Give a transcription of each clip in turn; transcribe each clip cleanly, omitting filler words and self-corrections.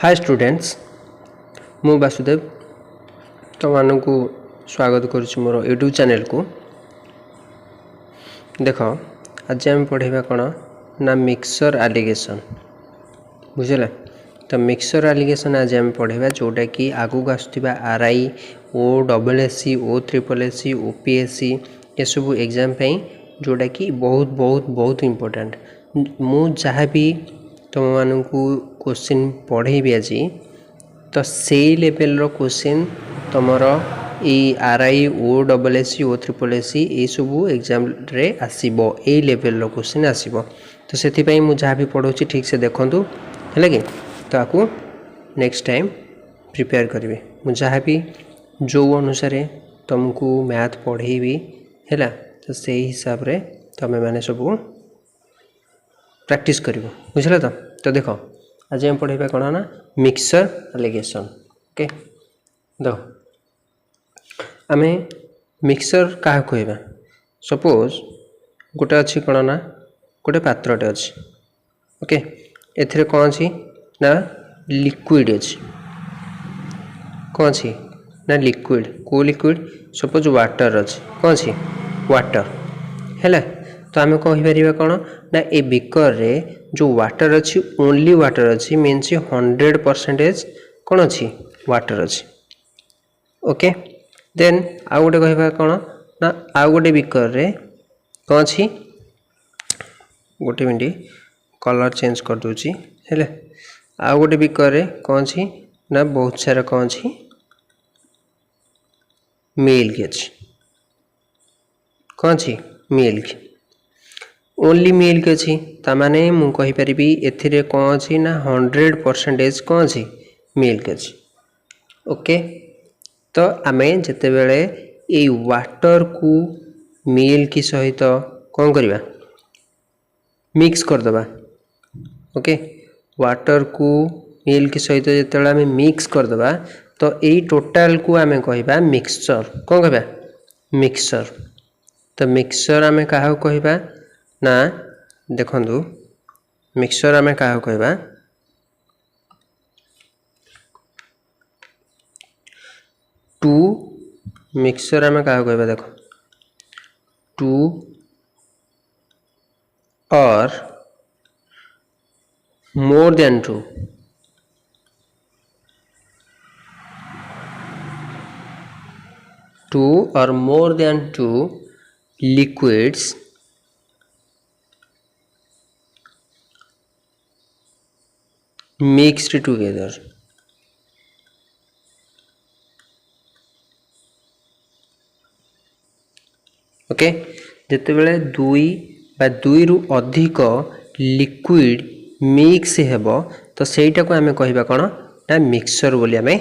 Hi students, मु वासुदेव तुम को स्वागत करुच्ची मोर यूट्यूब चैनल को। देख आज आम पढ़ा कौन ना मिक्सर एलिगेशन बुझे। तो मिक्सर एलिगेशन आज आम पढ़ा जोटा कि आगू आसुवा RI O double SC O triple SC OPSC ये सब एग्जाम जोटा कि बहुत बहुत बहुत इम्पोर्टेंट। मु जहाँ भी तुम मानू क्वेश्चन पढ़ेबी आज तो से लेवल रो क्वेश्चन तुमर RI O double SC O triple SC ये सब एग्जाम रे आसीबो, ए लेवल रो क्वेश्चन आसीबो। तो से मु जहाँ भी पढ़ाऊँ ठीक से देखूँ है कि तो आपको नेक्स्ट टाइम प्रिपेयर करेंगे। मु जहाँ भी जो अनुसार तुमको मैथ पढ़ेबी है तो से हिसाब रे तमें मैंने सब प्रैक्टिस कर बुझल। तो देख आज हम पढ़ा कौन ना मिक्सर एलिगेशन। ओके देख आम मिक्सर क्या कहवा। सपोज गोटे अच्छी कौन ना गोटे पात्रटे अच्छी। ओके एथिरे कौन अच्छी ना लिक्विड अच्छी। कौन अच्छी ना लिक्विड। को लिक्विड सपोज वाटर अच्छी। कौन अच्छी वाटर है। तो आम कहीपर कौन ना ए बिकर रे जो वाटर अच्छी ओनली वाटर अच्छी मीन्स 100% कौन अच्छी वाटर अच्छी। ओके देन आउ गोटे कहवा कौन ना आउ गोटे बिकर रे कौन अच्छी गोटे मिनट कलर चेंज कर दूची है। आउ गोटे बिकर रे कौन अच्छी ना बहुत सारा कौन अच्छी मिल्क अच्छी। कौन अच्छी मिल्क ओनली मिल्क अच्छी ताने मुझे एथिरे कौन अच्छी ना 100% कौन अच्छी मिल्क अच्छी। ओके तो आम जिते बेले ये वाटर को मिल्क सहित कौन करवा मिक्स करदबा। ओके वाटर को मिल्क सहित जो आम मिक्स करदबा तो यही टोटाल को आम कहवा मिक्सचर। कौन कहवा मिक्सचर। तो मिक्सचर आम क्या कहवा ना देखु मिक्सचर आम क्या कहवा टू मिक्सचर आम क्या कहवा देख टू और मोर देन टू और more than two liquids mixed together। Okay जिते बेले दुई बा दुई रु अधिक लिक्विड मिक्स हेबो तो सेटा को आमे कहबा कोन ना मिक्सचर बोली आमे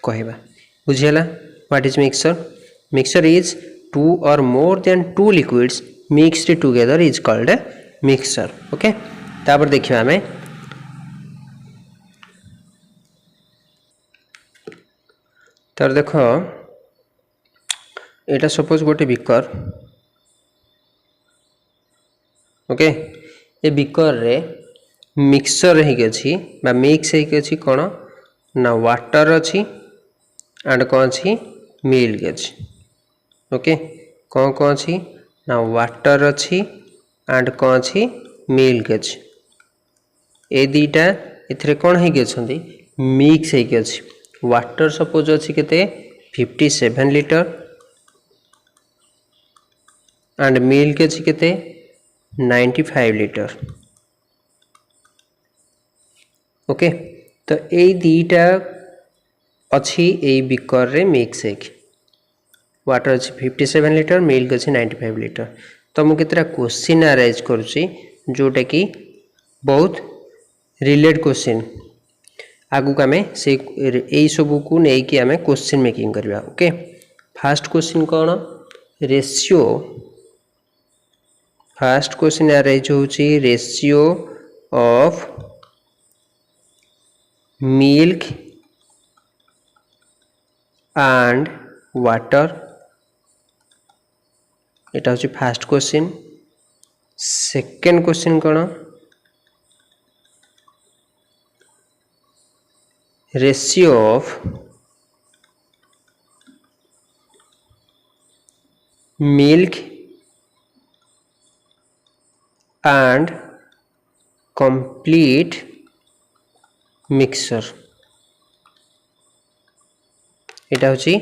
कहबा। बुझियला what is mixture. Mixture is two or more than two liquids mixed together is called a mixture। Okay तापर देखिए आमे तर देखो एटा सपोज गोटे बिकर। ओके ए बिकर रे मिक्सचर है बा मिक्स है कौन ना वाटर अच्छी एंड कौन अच्छी मिल्क अच्छी। ओके कौन कौन अच्छी ना वाटर अच्छी एंड कौन अच्छी मिल्क अच्छी। ए दीटा एथिरे कौन है मिक्स है। वाटर सपोज अच्छी केते 57 लीटर एंड मिल्क अच्छी केते 95 लीटर। ओके तो ए दीटा अच्छी ए बिकर रे मिक्स है। वाटर अच्छी 57 लीटर मिल्क अच्छी 95 लीटर। तो मुझे केतरा क्वेश्चन अरेंज करुच्ची जोटा कि बहुत रिलेट क्वेश्चन आगु आम से यही सब को लेकिन आम क्वेश्चन मेकिंग करवा। ओके फास्ट क्वेश्चन कौन रेशियो। फास्ट क्वेश्चन अरेंज होची ratio of milk and water. एटा होची फास्ट क्वेश्चन। सेकेंड क्वेश्चन कौन ratio of milk and complete mixture इटा होची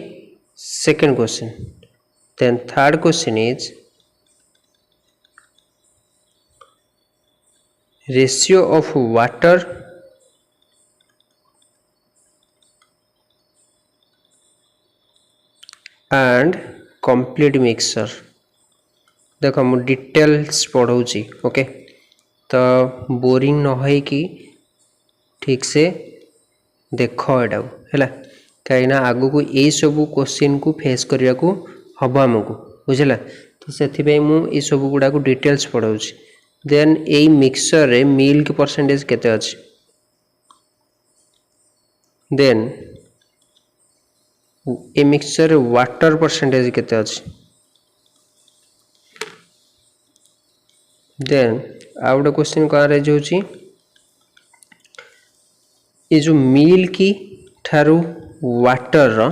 second question then third question is ratio of water and complete mixture देखो मु डिटेल्स पढ़ाऊँगी ओके तो बोरिंग न हो कि ठीक से देख एटा है कहीं आगु को यही सब क्वेश्चन को फेस करने को हम आमको बुझला तो से मुझे सब गुड़ा डिटेल्स पढ़ाऊँगी देन यही मिक्सचर रे मिल्क परसेंटेज केते अछि देन ए मिक्सचर वाटर परसेंटेज केते अछि देन आउ गोटे क्वेश्चन कहाँ रह जाऊँगी ये जो मिल्क ठारू वाटर रो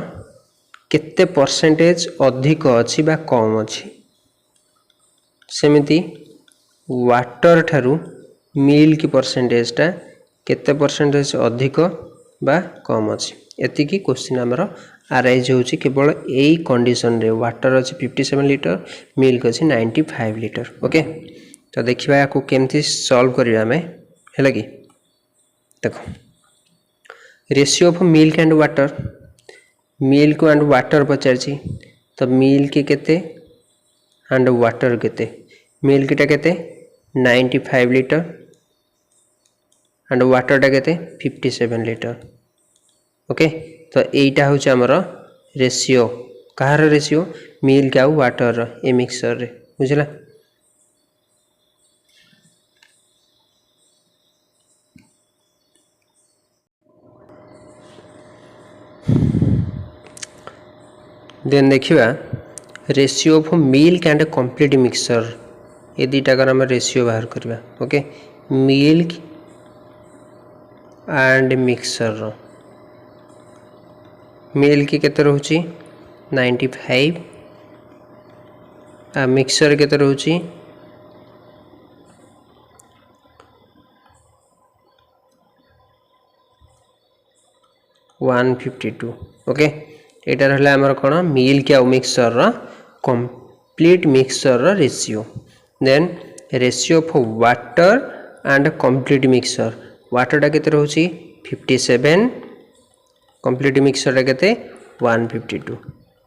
केते परसेंटेज अधिक अछि बा कम अछि सेमिति वाटर ठारू मिल्क परसेंटेज टा केते परसेंटेज अधिक बा कम अछि एति की क्वेश्चन हमर आराइज होछि केवल एई कंडीशन रे वाटर अछि 57 लीटर मिल्क अछि 95 लीटर ओके तो देखिबा याकू केमती सॉल्व करिया हमें हैला की देखो ratio of milk and water पचारछि तो मिल्क केते एंड वाटर केते मिल्क टा केते 95 लीटर एंड वाटर टा केते 57 लीटर ओके तो एटा होछि हमर रेशियो कहार रेशियो मिल्क आ वाटर ए मिक्सचर रे बुझला देन देखिबा ratio of milk and complete mixture ये दुटा कर हम रेशियो बाहर करबा okay milk and mixture milk केते रहउची 95 आ मिक्सचर केते रहउची 152 ओके एटा रहला हमर कोन मिल्क आ मिक्सचर रो कंप्लीट मिक्सचर रो ratio then ratio of water and complete mixture water टा केते रहउची 57 कंप्लीट मिक्सचर टा केते 152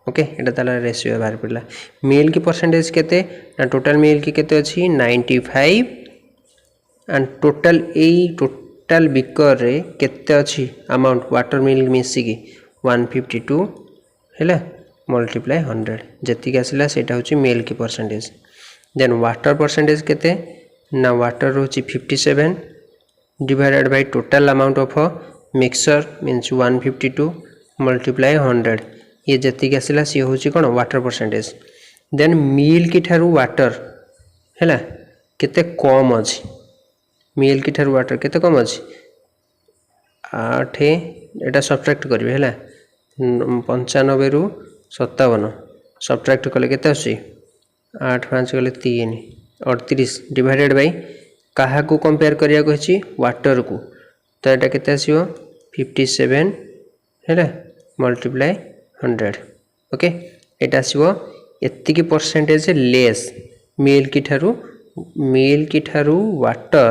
ओके एटा ताला रेशियो बाहर पड़ला मिल्क परसेंटेज केते ना टोटल मिल्क केते अछि 95 एंड टोटल बिकर रे केते अछि अमाउंट वाटर मिल्क मिसी की 152 हैला मल्टीप्लाई 100 जति आसला सेटा होची milk percentage then water percentage केते ना वाटर होची 57 divided by total amount of mixture means 152 multiply 100 ये जति आसला सी होची कोन वाटर परसेंटेज देन मिल्क ठारू वाटर हैला केते कम अछि मिल्क ठारू वाटर केते कम अछि 8 एटा सब्ट्रैक्ट करबे हैला 95 रु 57 सब्ट्रैक्ट कले केते आसी 8 5 गले 3 38 डिवाइडेड बाय कहा को कंपेयर करिया कहछि वाटर को तो एटा केते आसीबो 57 हैला मल्टीप्लाई 100 ओके एटा आसीबो एत्ति की परसेंटेज लेस मिल्क ठारू वाटर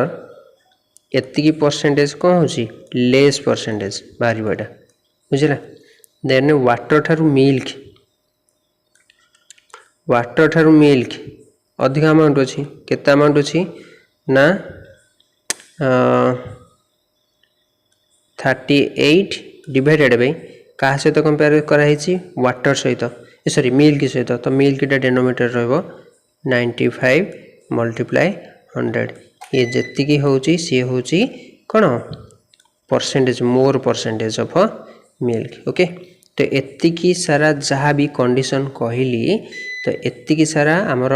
एत्ति की परसेंटेज कोन होछि लेस परसेंटेज बारी बडा बुझला देन वाटर ठारू मिल्क अधिक अमाउंट अछि केते अमाउंट अछि ना 38 डिवाइडेड बाय का सहित कंपेयर करा हिची वाटर सहित सॉरी मिल्क सहित तो मिल्क टा डिनोमिनेटर रहबो 95 मल्टीप्लाई 100 ये जति की होची सी होची कोन percentage more percentage of milk okay तो एत्ति की सारा जहाँ भी कंडीशन कहली तो एत्ति की सारा हमर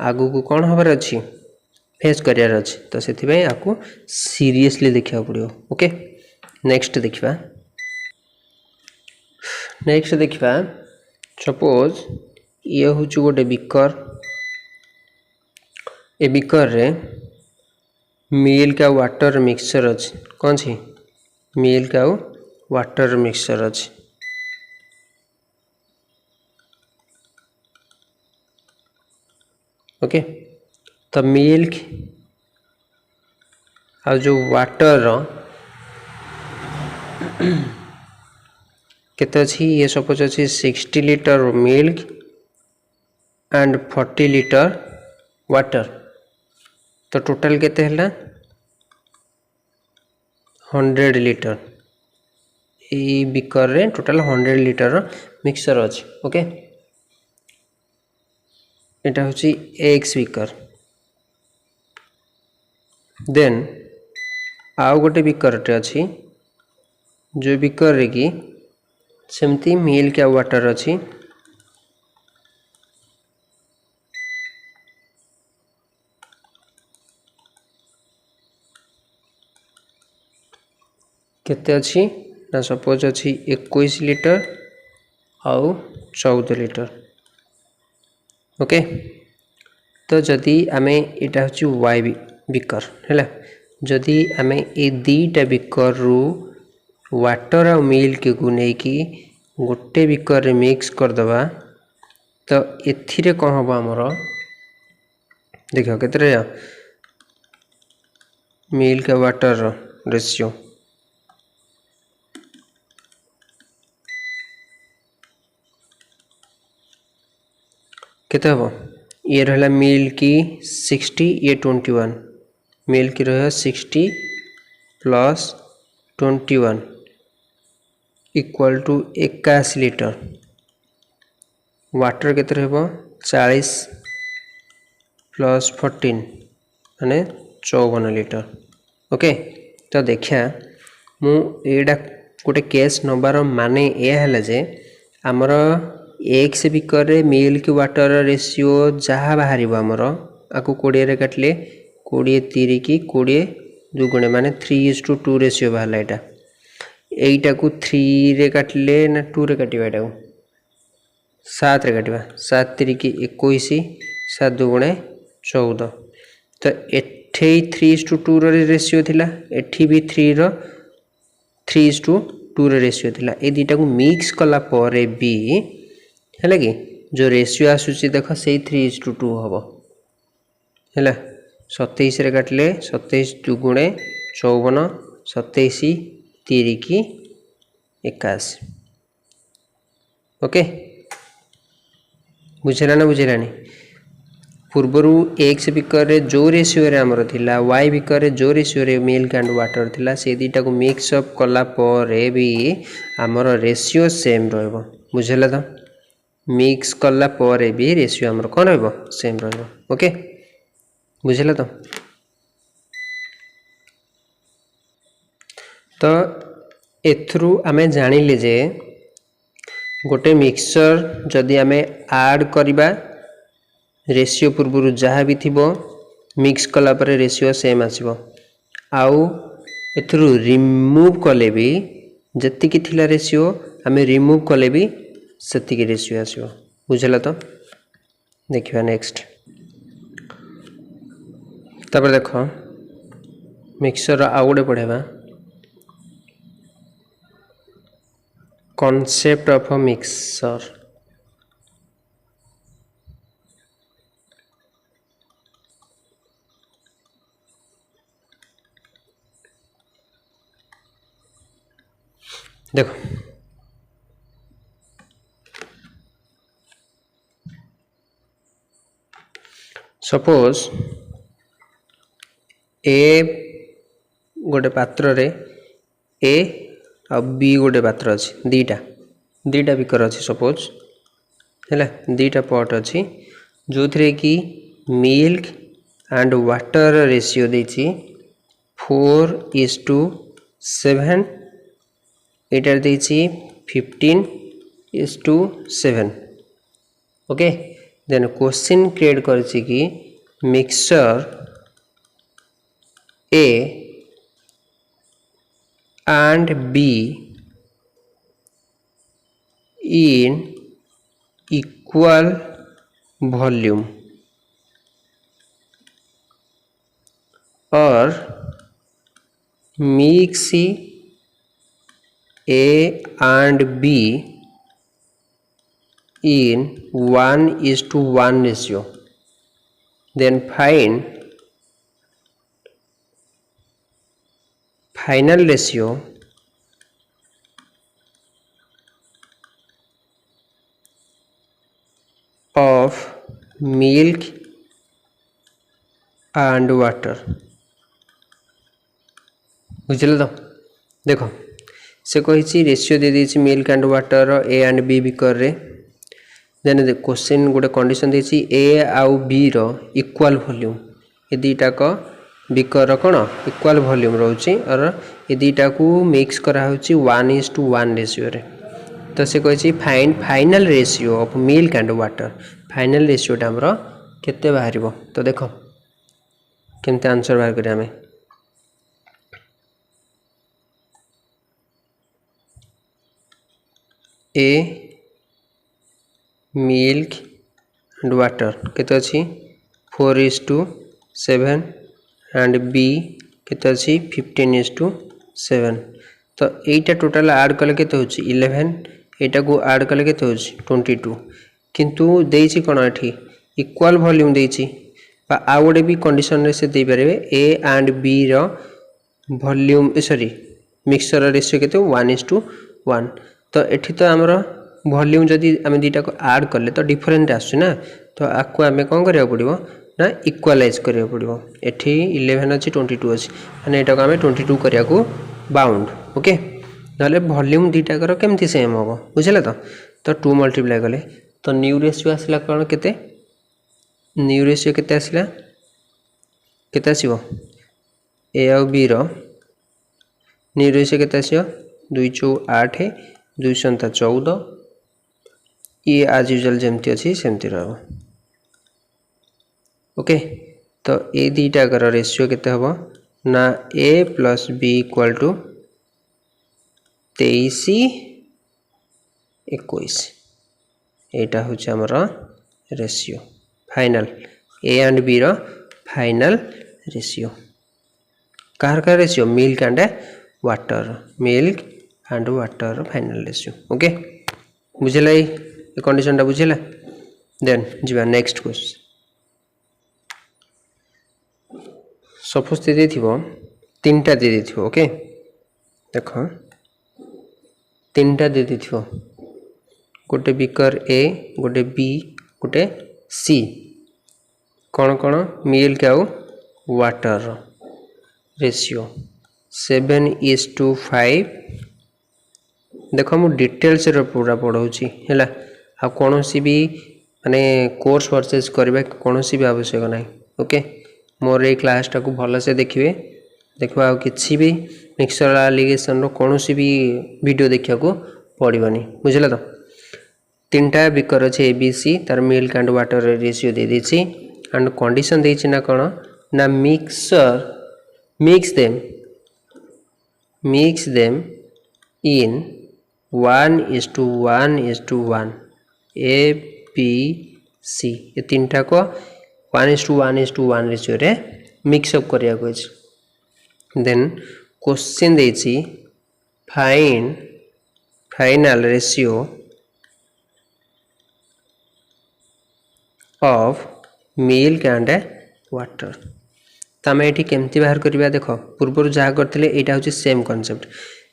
आगु को कौन हबार अछि फेस करियर अछि तो सेति भाई आकु सीरियसली देखिया पड़ियो ओके नेक्स्ट देखिबा नेक्स्ट देखा सपोज ये हूँ गोटे बिकर ए बिकर रे मिल्क आ वाटर मिक्सचर अच्छी कौन सी मिल्क आ वाटर मिक्सचर अच्छी ओके तो मिल्क आ जो वाटर केते अच्छी ये सपोज अच्छी 60 litre milk and 40 litre water तो टोटल केते हैला 100 लीटर ये बिकर रे टोटल 100 लीटर मिक्सचर अच्छी ओके एटा होची एक्स बिकर देन आउ गोटे बिकरटे अच्छी जो बिकर रे कि सेमती मिल्क या वाटर अच्छी केते अच्छी ना सपोज अच्छी 21 लीटर आउ 14 लीटर ओके तो जदि आमे एटा होची वाई बिकर हैला जदि आमे ए दीटा बिकर रु वाटर आ मिल्क को नहीं कि गोटे बिकर रे मिक्स कर दबा तो एथिरे कौन हम आमर देखो केते मिल्क वाटर रेशियो केते हम ये रहा मिल्क की 60 ये 21 मिल्क की रहा 60 plus 21 equal to 81 litre water केते रहबो 40 प्लस 14 माने 54 लीटर ओके तो देखिया मु एडा गोटे केस नबार माने ए हला जे हमर एक्स बिकर रे मिल्क वाटर रेशियो जहाँ बाहर आमर आपको 20 रे काटले 20 3 की 20 दुगुणे माने 3:2 रेशियो बाहर यहाँ यहीटा को 3 रे काटले ना 2 रे काटिबा एटा को 7 रे काटिबा 7 3 की 21 7 दुगुणे 14 तो एठे 3:2 रे रेशियो थिला एठी भी 3 रो 3:2 रे रेशियो थिला ए दीटा को मिक्स कला परे भी है कि जो रेशियो आसूची देख से 3:2 हम है 27 रे काटले 27 दुगुणे 54 27 3 की 81 ओके बुझेला ना बुझेलानी पूर्वरु एक्स बिकर रे जो रेशियो रे हमर थिला वाई बिकर रे जो रेशियो रे मिल्क एंड वाटर थिला से दीटा को मिक्स अप कला परे भी हमर रेशियो सेम रहबो बुझेला तो मिक्स कला परे भी रेशियो हमर कोन रहबो सेम रहबो ओके बुझेला तो एथरू आमे जानिले जे गोटे मिक्सचर जदि आमे ऐड करिबा रेशियो पूर्व जहाँ भी थिबो मिक्स कला परे रेशियो सेम आसीबो आउ एथरू रिमूव कले भी जति की थिला रेशियो आमे रिमूव कले भी सेति की रेशियो आसीबो बुझला तो देखिबा नेक्स्ट तापर देखो मिक्सचर आउ गोटे पढ़ेबा कॉन्सेप्ट ऑफ अ मिक्सचर देखो सपोज ए गोटे पात्र रे ए आ बी गोटे पात्र अच्छी दीटा बिकर अच्छी सपोज है दीटा पट अच्छी जो थे कि मिल्क एंड वाटर रेशियो देछि 4:7 एटार देछि 15:7 ओके देन क्वेश्चन क्रिएट करछि कि mixture A and B in equal volume or mix A and B in 1:1 ratio, then find final ratio of milk and water। बुझल तो देख से कही रेशियो दे दी milk and water A and B beaker रे देन क्वेश्चन गोटे condition देछि ए आउ बी रो इक्वल वॉल्यूम ए दुईटाक बिकर कौन इक्वल वॉल्यूम रोचे और ये दुईटा को मिक्स करा होछि 1:1 रेशियो रे। तो से कही find final ratio of milk and water final रेशियोटा हमर केते बाहरिबो। तो देखो केमते आंसर बाहर करिया हमें ए मिल्क एंड वाटर केते अछि 4:7 एंड बी केते अछि 15:7। तो एटा टोटल ऐड कले केते होछि 11 एटा को ऐड कले केते होछि 22 किंतु देछि कोन एठी इक्वल वॉल्यूम देछि बा आ गोटे भी कंडीशन रे से दे पारे ए एंड बी रो वॉल्यूम सॉरी मिक्सचर रेशियो केते 1:1। तो एठी तो हमरो वॉल्यूम जदी आमे दीटा को ऐड करले तो डिफरेंट आसु ना तो आको आमे कोन करिया पड़िबो ना इक्वलाइज करिया पड़िबो। एठी 11 अछि 22 अछि माने एटा को आमे 22 करिया को बाउंड ओके नाले वॉल्यूम दीटा कर केमती सेम होबो बुझले तो 2 मल्टीप्लाई करले तो न्यू रेशियो आसला कोन केते न्यू रेशियो केते आसला केते आसीबो ए और बी रो न्यू रेशियो केते आसीबो 2 4 8 2 7 14 ये आज यूजुअल जेमती अछि सेमती रहबो ओके। तो ए दीटा कर रेशियो केते हबो ना a plus b equal to 23:21 एटा होछि हमर ratio final A and B रो फाइनल रेशियो कार का ratio milk and water final ratio okay बुझला ये कंडीशन टा बुझला। देन जीवा नेक्स्ट क्वेश्चन सपोज दे देथिबो तीनटा दे देथिबो ओके देखो तीनटा दे देथिबो गोटे बिकर ए गोटे बी गोटे सी कौन कौन मिल्क आउ वाटर रेशियो 7:5 देखो मु डिटेल्स रो पूरा पढ़ाऊँगी है आ कौन सी भी माने कोर्स परचेज करबे कौन सी भी आवश्यक नहीं ओके मोर ये क्लास टा को भल से देखिए देखो आ किसी भी मिक्सचर एलिगेशन रो कौन सी भी वीडियो देखा को पड़ोनी बुझल तो तीनटा बिकर अच्छे ए बी सी तार मिल्क एंड वाटर रेशियो दे देछि एंड कंडीशन देछि ना कौन ना mix them in 1:1 A B C ये तीनटा को 1:1 रेशियो रे मिक्सअप करिया को देन क्वेश्चन देछि final ratio of milk and water तमें ये केमती बाहर करवा देख पूर्व जहाँ करते यहाँ हूँ सेम कॉन्सेप्ट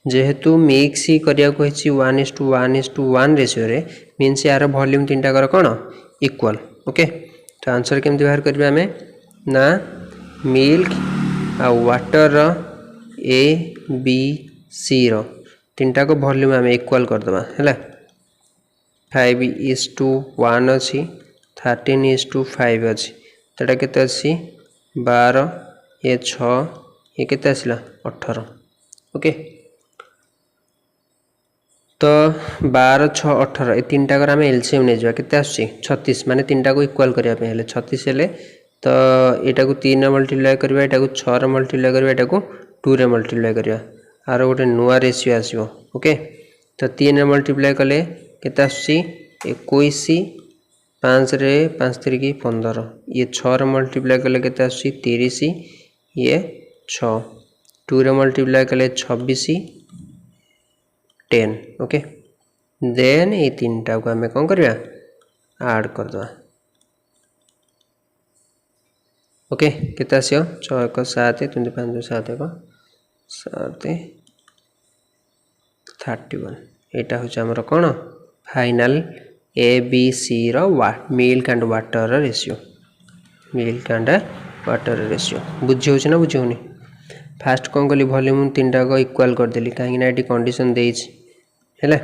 जेहेतु मिक्स ही करिया को 1:1 रेशियो रे मीन्स यार वॉल्यूम तीनटा कर कौन इक्वल ओके। तो आंसर केमती बाहर करवा आम ना मिल्क आ वाटर ए बी सी रो तीनटा को वॉल्यूम आम इक्वल करदे है 5:1 अच्छी 13:5 अच्छी तो केते अच्छी 12 ये 6 ये केते आसला 18 ओके। तो 12 6 18 ये तीनटा कर आम एलसीएम नहीं जावा केते आसी 36 माने तीनटा को इक्वल करिया पे हेले 36 हेले तो एटा को 3 रे मल्टीप्लाई करबा एटा को 6 रे मल्टीप्लाई करबा एटा को 2 रे मल्टीप्लाई करबा आरो गोटे नुआ रेशियो आसीबो ओके। तो 3 रे मल्टीप्लाई कले केते आसी 21 5 रे 5 3 की 15 ये 6 रे मल्टीप्लाई कले केते आसी 30 ये 6 2 रे मल्टीप्लाई कले 26 10 ओके देन ये तीनटा को हमें कौन करबा ऐड कर दवा ओके केते आसियो 6 1 7 3 5 2 7 1 7 31 एटा हो हमर कोन फाइनल ए बी सी रो milk and water ratio milk and water ratio बुझी होछ ना बुझी होनी फास्ट कोन कली वॉल्यूम तीनटा को इक्वल कर देली काहे ना एटी कंडीशन देइछ हैला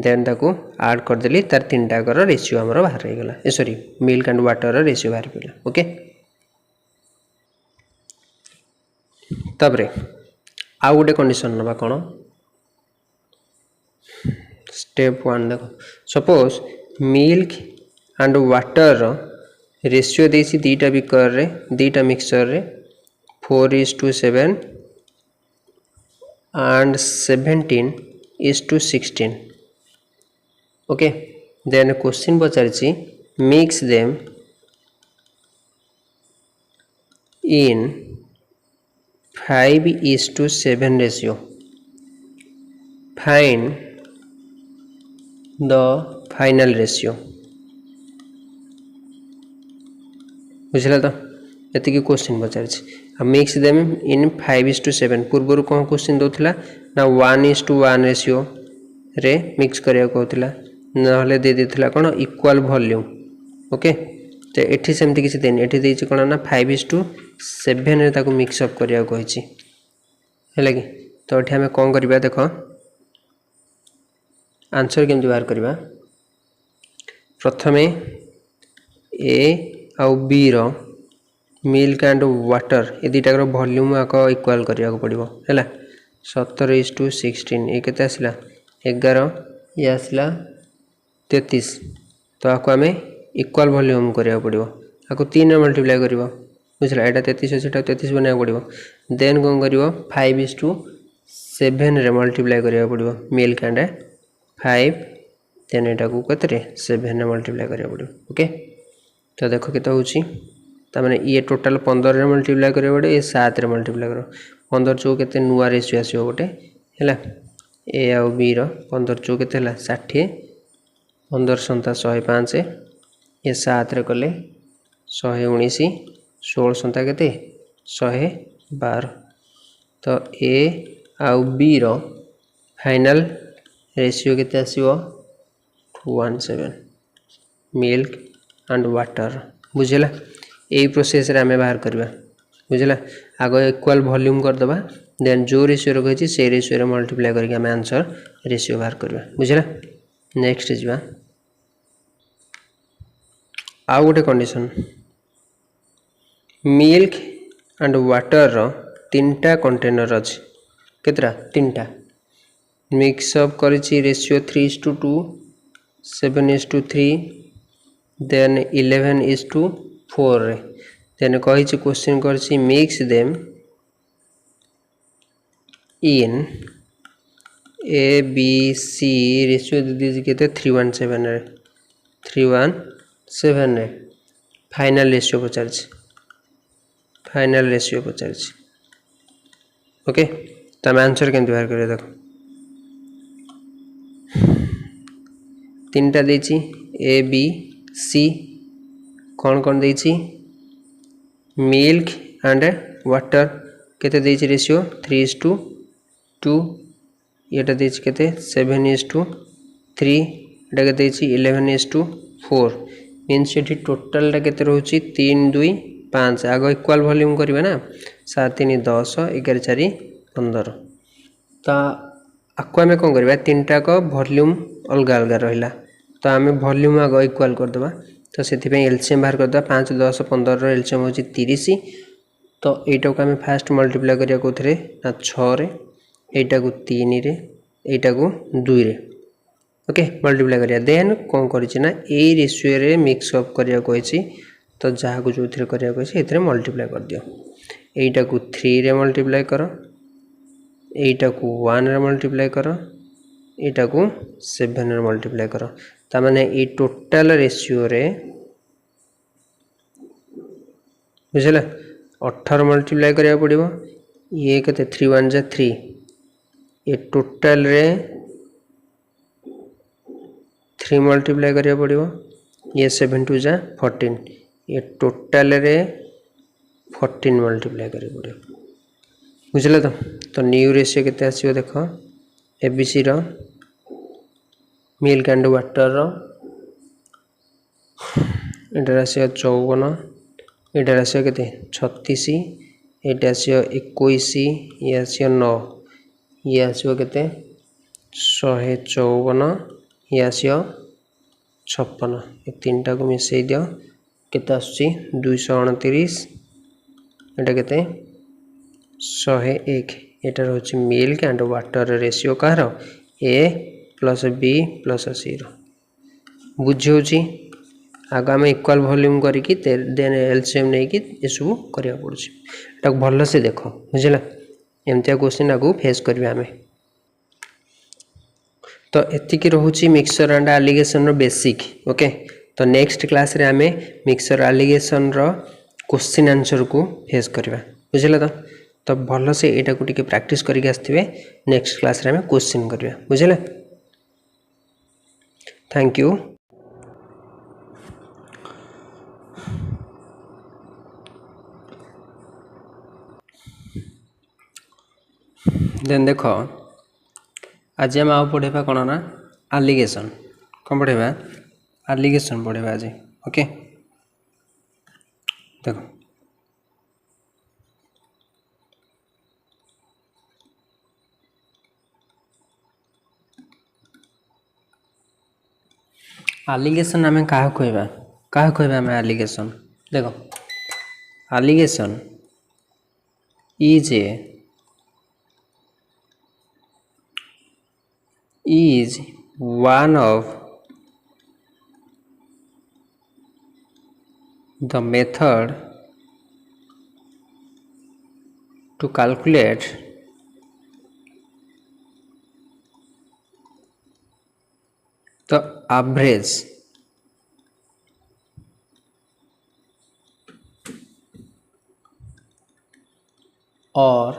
देन ताको ऐड कर देली तार तीनटा कर रेशियो हमर बाहर हे गेला ए sorry milk and water ratio बाहर गेला ओके तबरे आ गोटे कंडीशन नबा कोन स्टेप 1 देखो suppose milk and water ratio देसी दीटा बिकर रे दीटा मिक्सचर रे 4:7 and 17:16 ओके देन क्वेश्चन पचारछि mix them in 5:7 ratio find the final ratio बुझला तो एति क्वेश्चन पचारछि मिक्स देम इन 5:7 पूर्व कौन क्वेश्चन दौला ना 1:1 रेशियो रे मिक्स करिया कहूला ना दे देथिला कोन इक्वल वॉल्यूम ओके तो एठी सेमति किछि देन एठी देछि कोन ना 5:7 रे ताको मिक्स अप करिया कहिछि हैला कि तो एठी हमें कोन करबा देखो आंसर केमति बाहर करबा प्रथमे ए आ बी रो मिल्क एंड वाटर ये दुटा वॉल्यूम आक इक्वल करिया पड़िबो हैला 17:16 ये केते आसला 11 ये आसला 33 तो आको हमें इक्वल वॉल्यूम करिया पड़िबो आको 3 रे मल्टीप्लाई करिवो बुझला एटा 33 अछि एटा 33 बना पड़िबो देन कोन करिवो 5:7 रे मल्टीप्लाई करिया पड़िबो मिल्क एंड 5 देन एटा को कतरे 7 रे मल्टीप्लाई करिया पड़िबो ओके तो देखो केते होची तामाने ये टोटल 15 रे मल्टीप्लाई करियो बडे ये 7 रे मल्टीप्लाई करो 15 चौ केते नुवा रेशियो आसीयो गोटे हैला ए आ बी रो 15 चौ केते हला 60 15 संता 105 ये 7 रे कले 119 16 संता केते 112 तो ए आ बी रो फाइनल रेशियो केते आसीयो 17 मिल्क एंड वाटर बुझला यही प्रोसेस रे हमें बाहर करबा बुझला आगो इक्वल वॉल्यूम कर दबा देन जो रेशियो रो कहिछि से रेशियो रे मल्टीप्लाई करके हमें आंसर रेशियो बाहर करबा बुझला नेक्स्ट जिबा आ गोटे कंडीशन मिल्क एंड वाटर रो तीनटा कंटेनर अछि केतरा तीनटा मिक्स अप करिछि रेशियो 3:2 7:3 देन 11:4 रे देन कहिछि क्वेश्चन करछि mix them in A B C ratio दीजिए केते 317 रे 317 रे फाइनल रेशियो पचारछि ओके तो हम आंसर केमति बाहर करिया देखो तीनटा देछि ए बी सी कौन कौन देछि मिल्क एंड वाटर केते देछि रेशियो 3:2 एटा देछि केते 7:3 एटा केते देछि 11:4 मींस एठी टोटल टा केते रहउछि 3 2 5 आगो इक्वल वॉल्यूम करबे ना 7 3 10 11 4 15 ता आको हमें कोन करबा तीनटा को वॉल्यूम अलग अलग रहिला तो हमें वॉल्यूम आगो इक्वल कर देबा तो सेति पे एलसीएम बाहर कर दबा 5 10 15 रो एलसीएम होची 30 तो एटा को हमें फास्ट मल्टीप्लाई करिया कोथरे ना 6 रे एटा को 3 रे एटा को 2 रे ओके मल्टीप्लाई करिया देन कोन करिछि ना ए रेशियो रे मिक्स अप करिया कोइछि तो जहा को जोथरे करिया कोइछि एथरे मल्टीप्लाई कर दियो एटा को 3 रे मल्टीप्लाई करो एटा को 1 रे मल्टीप्लाई करो एटा को 7 रे मल्टीप्लाई कर ता माने ए टोटल रेशियो रे बुझला 18 मल्टीप्लाई करिया पड़िबो ये कते 3 1 जा 3 ये टोटल रे 3 मल्टीप्लाई करिया पड़िबो ये 7 2 जा 14 ये टोटल रे 14 मल्टीप्लाई करिया पड़िबो बुझला तो न्यू रेशियो केते आसीबो देखो एबीसी रो मिल्क एंड वाटर रो एटा आसीबो 54 एटा आसीबो केते 36 एटा आसीबो 21 ये आसीबो 9 ये आसीबो केते 154 ये आसीबो 56 ये तीनटा को मिसई दियो केते आसी 229 एटा केते 101 एटा होची मिल्क एंड वाटर रेशियो कार A plus B plus C रो बुझियोची आगे आम इक्वाल वॉल्यूम करके देन एलसीएम नहीं कि ये सब करिया पड़ुछि एटा भल से देखो बुझला एमतिया क्वेश्चन आगु फेस करबे आमे तो एतिकी रहउछि मिक्सचर एंड एलिगेशन रो बेसिक ओके तो नेक्स्ट क्लास रे आमे मिक्सचर एलिगेशन रो क्वेश्चन आंसर को फेस करबा बुझला तो भल से एटा को टिके प्रैक्टिस करके आस्थिबे नेक्स्ट क्लास रे आमे क्वेश्चन करबा बुझला थैंक यू देन देखो आज आम आउ पढ़ेबा कौन ना एलिगेशन कौन पढ़ेबा एलिगेशन पढ़ेबा आज ओके देखो एलिगेशन आम क्या कहबा आम एलिगेशन देखो alligation is one of the method to calculate the average or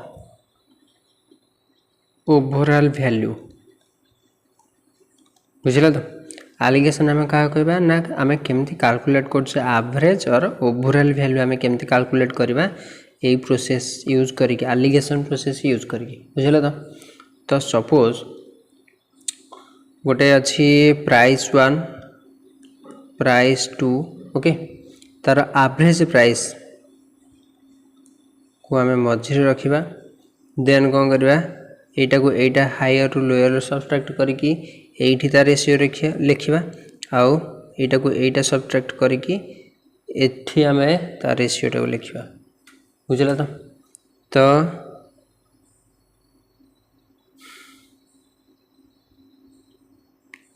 overall value बुझला तो एलिगेशन आम क्या कहबा ना आम केमती कैलकुलेट करछे एवरेज और ओवरऑल वैल्यू आम केमती कैलकुलेट करबा ए प्रोसेस यूज करके एलिगेशन प्रोसेस यूज करके बुझला तो सपोज गोटे अच्छी प्राइस 1 प्राइस 2 ओके तार एवरेज प्राइस को आम मझे रखा देन कौन करवा एटा को एटा हायर रु लोअर सब्ट्रैक्ट करके एठी ता रेशियो लिखिबा आउ एटा को एटा सब्ट्रैक्ट करके एठी आमे ता रेशियो टा लिखिबा बुझला तो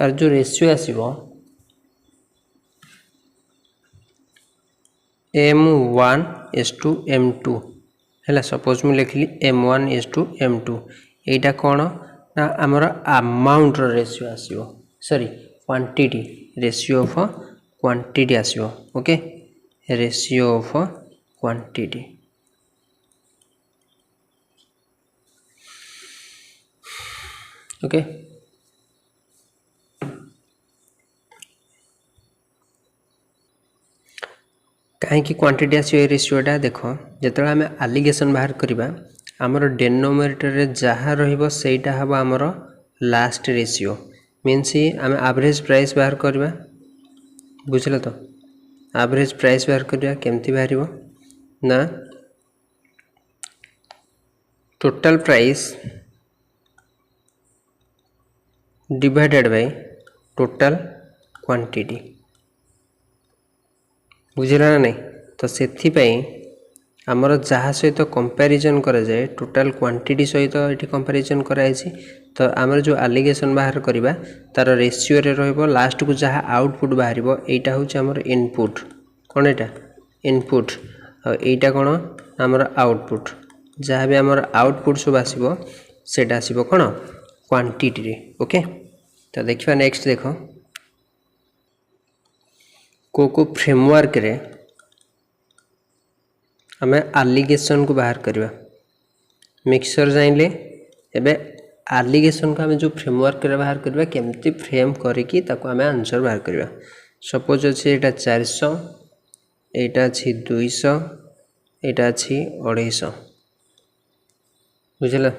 और जो रेशियो आसीबो m1:m2 हैला सपोज मु लिखली m1:m2 एटा कोन ना आमर अमाउंट रेशियो आसीबो sorry quantity ratio of quantity आसीबो okay ratio of quantity okay कहीं क्वांटिटी आसीबो रेशियोटा देखो जेतला आम एलिगेशन बाहर करबा आमर डेनोमिनेटर रे जहाँ रहिबो सेटा हबो आमर लास्ट रेशियो मीन्स आम एवरेज प्राइस बाहर करबा बुझला तो एवरेज प्राइस बाहर करबा केमती बाहरिबो ना total price divided by total quantity बुझला ना नहीं तो सेथि पई आमर जहाँ सहित कंपैरिजन करा जाए टोटल क्वांटिटी सहित ये कंपैरिजन कराई तो आमर जो एलिगेशन बाहर करबा तार रेशियो रे रहइबो लास्ट को जहाँ आउटपुट बाहरिबो एटा होची आमर इनपुट कोन एटा इनपुट और एटा कोन आमर आउटपुट जहाँ भी आमर आउटपुट सब आसीबो सेटा आसीबो कोन क्वांटिटी रे ओके। तो देखिए नेक्स्ट देख को फ्रेमवर्क रे आम एलिगेशन को बाहर करवा मिक्सर जाइले एबे एलिगेशन को आम जो फ्रेमवर्क रे बाहर करवा केमती फ्रेम करिकी ताको आम आंसर बाहर करवा। सपोज अच्छे यहाँ 400 यहाँ अच्छी 200 यहाँ अच्छी 250 बुझल।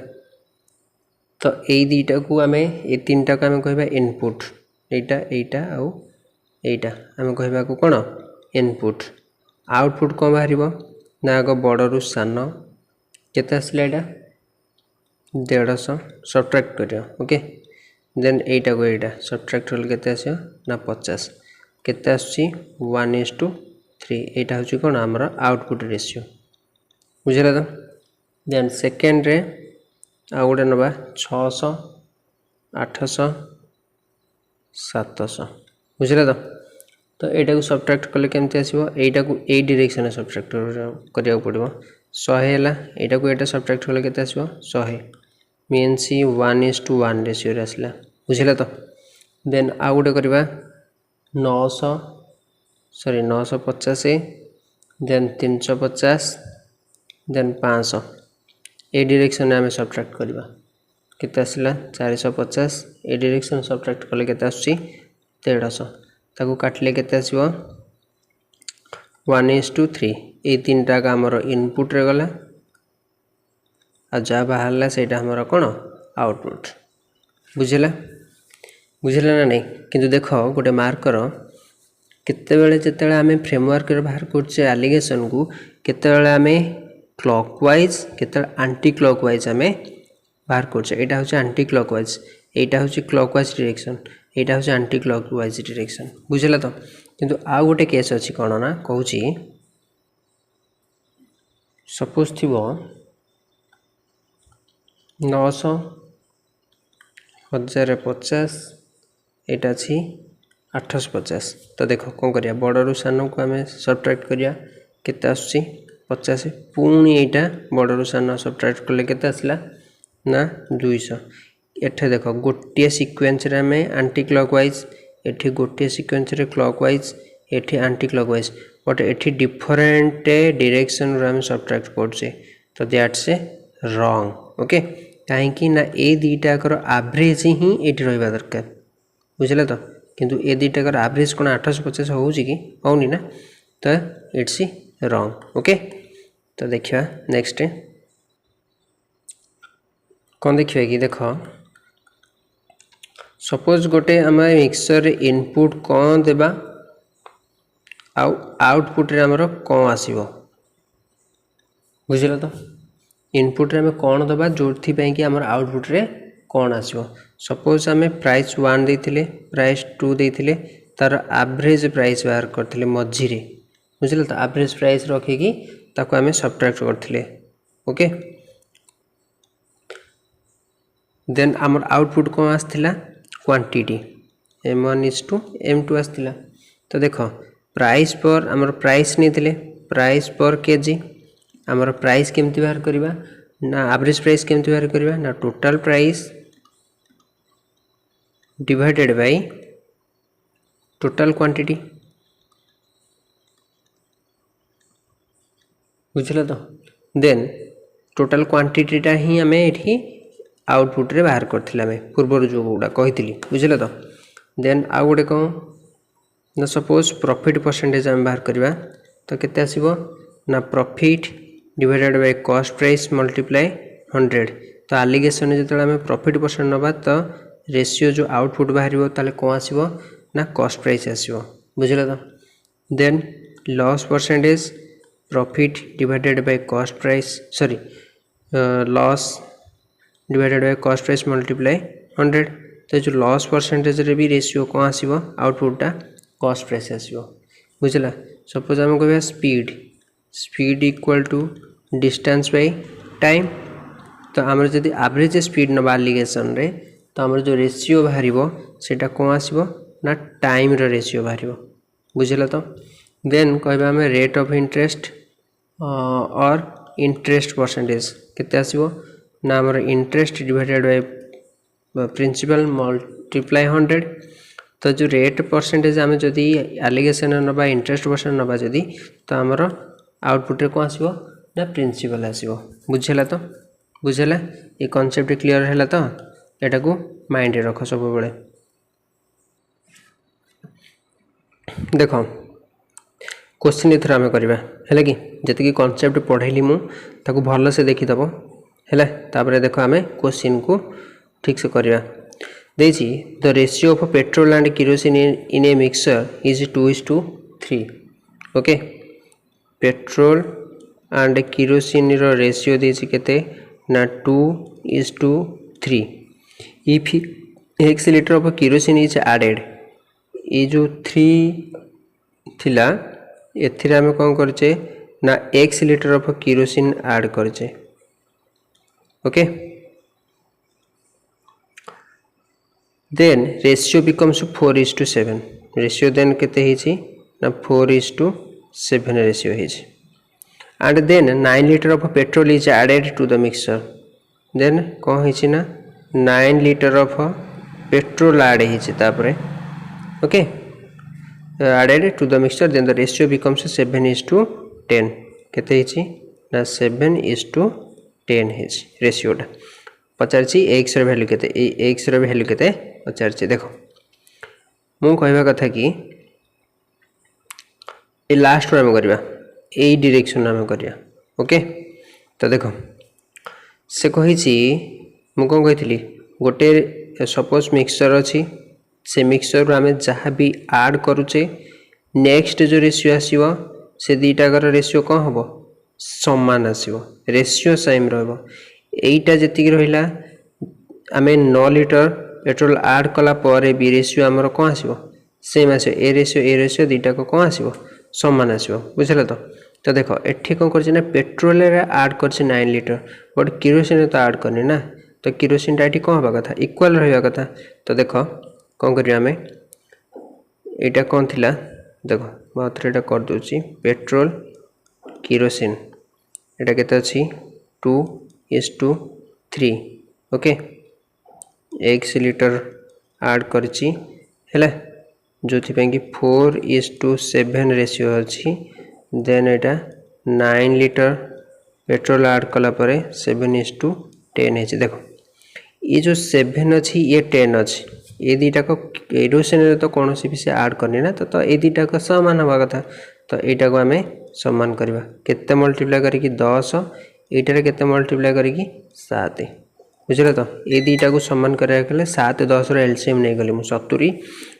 तो यही दुईटा को आम ये तीन टाक आम कह इनपुट एटा एटा आउ एटा आम कहवा को कौन इनपुट। आउटपुट कौन बाहर ना आग बड़ू सान केते आसला एटा 150 सब्ट्रैक्ट कर ओके। देन एटा को एटा सब्ट्रैक्ट कले केते आसियो ना 50 केते आसुची 1:3 एटा होची कोन हमर आउटपुट रेशियो बुझला। तो देन सेकेंड रे आ गोटे नबा 600 800 700 बुझला। तो एटा को सब्ट्रैक्ट कले केमती आसीबो एटा को ए डायरेक्शन सब्ट्रैक्ट करिया पड़िबो 100 हैला एटा को एटा सब्ट्रैक्ट कले केते आसीबो 100 मीन्स 1:1 रेशियो रे आसला बुझला। तो देन आ गोटे करबा 950 देन 350 देन 500 ए डायरेक्शन में आम सब्ट्रैक्ट करबा केते आसला 450 ए डायरेक्शन सब्ट्रैक्ट कले केते आसी 150 ताको काटले केते आसीबो 1:3 ए तीन टाक हमर इनपुट रे गला आ जा बाहरला सेटा हमर कोन आउटपुट बुझला बुझला ना नहीं। किंतु देखो गोटे मार्कर केते बेले जेते बेले आमे फ्रेमवर्क रे बाहर करछे एलिगेशन को केते बेले आमे क्लॉकवाइज केते एंटी क्लॉकवाइज आमे बाहर करछे। एटा होचे एंटी क्लॉकवाइज एटा होचे क्लॉकवाइज डायरेक्शन एटा होचे एंटी क्लॉकवाइज डायरेक्शन बुझला। तो किंतु आ गोटे केस अछि कोन ना कहूची सपोज थिबो 900 1050 एटा अछि 850। तो देखो कौन करिया बड़रू सान को आम सब्ट्रैक्ट करिया केते आसुची 50 पुणी एटा बड़रू सान सब्ट्रैक्ट कले केते आसला ना 200। एठे देखो गोटे सीक्वेंस रे आम एंटी क्लॉकवाइज एठी गोटे सीक्वेंस रे क्लॉकवाइज एठी एंटी क्लॉकवाइज बट एठी डिफरेंट डायरेक्शन रे आम सब्ट्रैक्ट करछे। तो दैट्स ए रॉन्ग ओके कहीं ना ए दुईटाकर एवरेज ही एठी रहबा दरकार बुझले। तो किंतु ए दुईटाकर एवरेज कोन 850 होउची कि होउनी ना तो इट्स रॉन्ग ओके। तो देखिया नेक्स्ट कौन देखिए कि देख सपोज गोटे आम मिक्सर इनपुट कौन देबा आउटपुट रे हमर कौन आसीबो बुझल। तो इनपुट रे हमें कौन दबा जोथि पई कि हमर आउटपुट रे कौन आसीबो। सपोज आम प्राइस 1 देथिले प्राइस 2 देथिले तार एवरेज प्राइस बाहर करथिले मझी रे बुझल। तो एवरेज प्राइस रखी कि ताको आम सब्ट्रैक्ट करथिले ओके। देन हमर आउटपुट कौन आस्थिला क्वांटिटी m1 m2 आस्थिला। तो देखो प्राइस पर हमर प्राइस नहीं प्राइस पर केजी हमर प्राइस केमती बाहर करबा ना एवरेज प्राइस केमती बाहर करबा ना total price divided by total quantity बुझल। तो देन टोटल क्वांटिटी टा ही हमें एठी आउटपुट रे बाहर करथिला मैं पूर्व जो गुडा कहितली बुझल। तो देन आ गोटे कौन ना सपोज प्रॉफिट परसेंटेज हम बाहर करबा तो केते आसीबो ना profit divided by cost price multiply 100। तो एलिगेशन जो आम प्रॉफिट परसेंट नबा तो रेशियो जो आउटपुट बाहर ताले कौन आसीबो ना कॉस्ट प्राइस आसीबो बुझल। तो then loss percentage profit divided by cost price sorry loss divided by cost price multiply 100। तो जो लॉस परसेंटेज रे भी रेशियो कौन आसीबो आउटपुट कॉस्ट प्राइस आसीबो बुझला। सपोज आम कहबा speed speed equal to distance by time. तो आमर जदि एवरेज स्पीड नबा एलिगेशन रे तो आमर जो रेशियो बाहरिबो सेटा कौन आसीबो ना टाइम रो रेशियो बाहरिबो बुझला। तो देन कहबा हम रेट ऑफ इंटरेस्ट और इंटरेस्ट परसेंटेज केते आसीबो ना आमर interest divided by principal multiply 100 तो जो रेट परसेंटेज आम जदि एलिगेशन नवा इंटरेस्ट परसेंट नवा जदि तो आमर आउटपुट रे कौन आसो ना प्रिंसिपल आसो बुझेला तो बुझेला ये कॉन्सेप्ट क्लियर है तो एटा को माइंड रे रख सब बेले देख क्वेश्चन एथर आम करवा है कि जी कॉन्सेप्ट पढ़ेली मुझे भल से देखीदब है तापर देख आम क्वेश्चन को ठीक से करवा देसी the ratio of petrol and kerosene in a mixture is 2:3 okay petrol and kerosene रो रेशियो देसी केते ना 2:3 if x litre of kerosene is added ये जो 3 थिला एथिरे आम कौन करचे ना x litre of kerosene add करचे okay then ratio becomes 4:7 ratio देन केते हिची ना 4:7 रेशियो हिची and then 9 litre of petrol is added to the mixture then कौन हिची ना 9 लीटर ऑफ पेट्रोल ऐड हिची तापरे okay added to the mixture then the ratio becomes 7:10 केते हिची ना 7:10 हिची रेशियो टा पचारची x रे वैल्यू केते ए x रे वैल्यू केते पचारची देखो मु कहबा कथा कि ए लास्ट रो हम करबा ए डायरेक्शन हम करबा ओके तो देखो से कहिची मु कोन कहितली गोटे सपोज मिक्सचर अछि से मिक्सचर आम जहाँ भी ऐड करुचे नेक्स्ट जो रेशियो आसो से दीटाकर रेशियो कौन हम समान आसो रेशियो सेम रहीटा जी रहा आम 9 लीटर पेट्रोल ऐड कला पर भी रेशियो आमर कौन आसो सेम आसो ए रेशियो दीटा को कौन आसो समान आसो बुझल तो देख एठी कौन कर पेट्रोल ऐड कर 9 लीटर बट केरोसिन तो ऐड करनी ना तो केरोसिन टा कौन हवा कथा इक्वल रहा कथा तो देख कौन करिया आमे एटा कौन थिला देखो मात्र एटा कर दोची पेट्रोल केरोसिन एटा केते अछि 2:3 ओके x लीटर ऐड करची हैला जोथि पे कि 4:7 रेशियो अछि देन एटा 9 लीटर पेट्रोल ऐड कला परे 7:10 है देखो ये जो 7 अछि ये 10 अछि ये दीटा को केरोसिन तो कौन सी भी से ऐड करनी ना तो ये दीटा को समान हवा कथा तो यहाँ को आम समान करवा केते मल्टीप्लाई करके 10 एटार केते मल्टीप्लाई करके 7 बुझल तो ये दीटा को समान करा 7 10 एलसीएम नहीं गली मुझे 70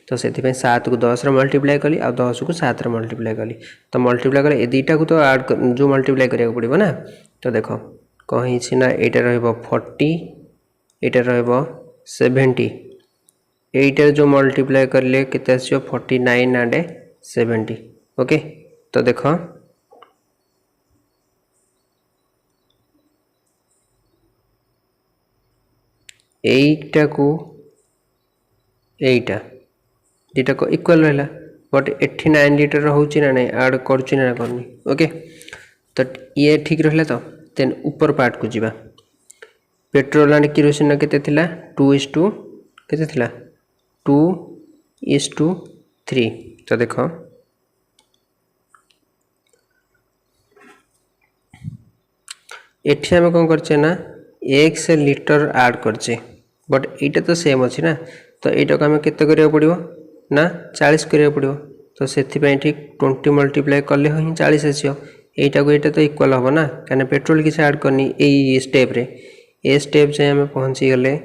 तो से 7 को 10 मल्टीप्लाई कली आ 10 को 7 मल्टीप्लाई कली तो मल्टीप्लाई कर दीटा को तो ऐड जो मल्टीप्लाई करा पड़ो ना तो देख कहीं ना यहाँ 40 यहाँ 70 एटार जो मल्टीप्लाई कर ले कितने आसो 49 एंड 70 ओके तो देख एटा को एटा दीटा को इक्वल रहा बट 89 लीटर होची ना नहीं ऐड करची ना करनी ओके तो ये ठीक रहा तो देन ऊपर पार्ट को जीवा पेट्रोल एंड केरोसिन केते थिला 2:2 केते थिला 2:3 तो देख एठी आम कौन करचे ना x लीटर ऐड करचे बट एटा तो सेम अच्छी ना तो यहाँ को आम केते करिया पड़िबो ना 40 करिया पड़िबो तो से ठीक 20 मल्टीप्लाई कले ही 40 आसियो एटा को एटा तो इक्वल हम ना कहीं पेट्रोल किसी ऐड करनी ए स्टेप रे ए स्टेप से आम पहुँची गले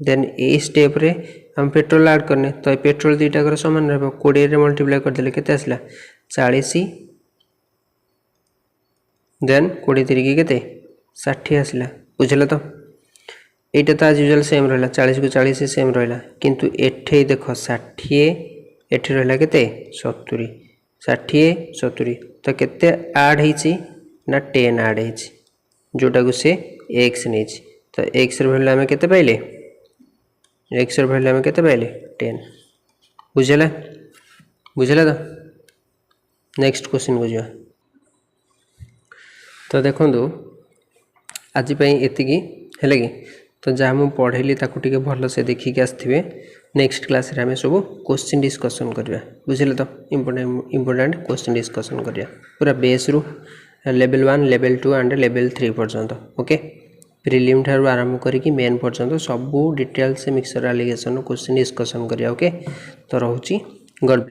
देन ए स्टेप रे हम पेट्रोल ऐड करने तो पेट्रोल दीटा कर समान रहा 20 रे मल्टीप्लाई करदे केते आसला 40 देन 20 3 केते 60 आसला बुझल तो एटा तो आज यूजुअल सेम रहा 40 को 40 सेम रहा किंतु एठे देख 60 एठे रहा केते 70 60 70 तो केते ऐड होईची ना 10 ऐड होईची जोटा को से x नहीं तो x रे वैल्यू हमें केते पाइले x रे वैल्यू हमें केते पाइले 10 बुझला बुझला तो नेक्स्ट क्वेश्चन को जा तो देखो आज एतिकी है कि तो जहाँ मुझे पढ़ेली ताकू टिके भल से देखिक आसथिबे नेक्स्ट क्लास रे हमें सब क्वेश्चन डिस्कशन करबा बुझिले तो इंपोर्टेंट क्वेश्चन डिस्कशन करबा पूरा बेस रु लेवल 1 लेवल 2 एंड लेवल 3 पर्यंत ओके प्रिलिम ठार आरंभ करिकी मेन पर्यंत सब डिटेल से मिक्सचर एलिगेशन क्वेश्चन डिस्कशन करबा ओके तो रहउची गॉड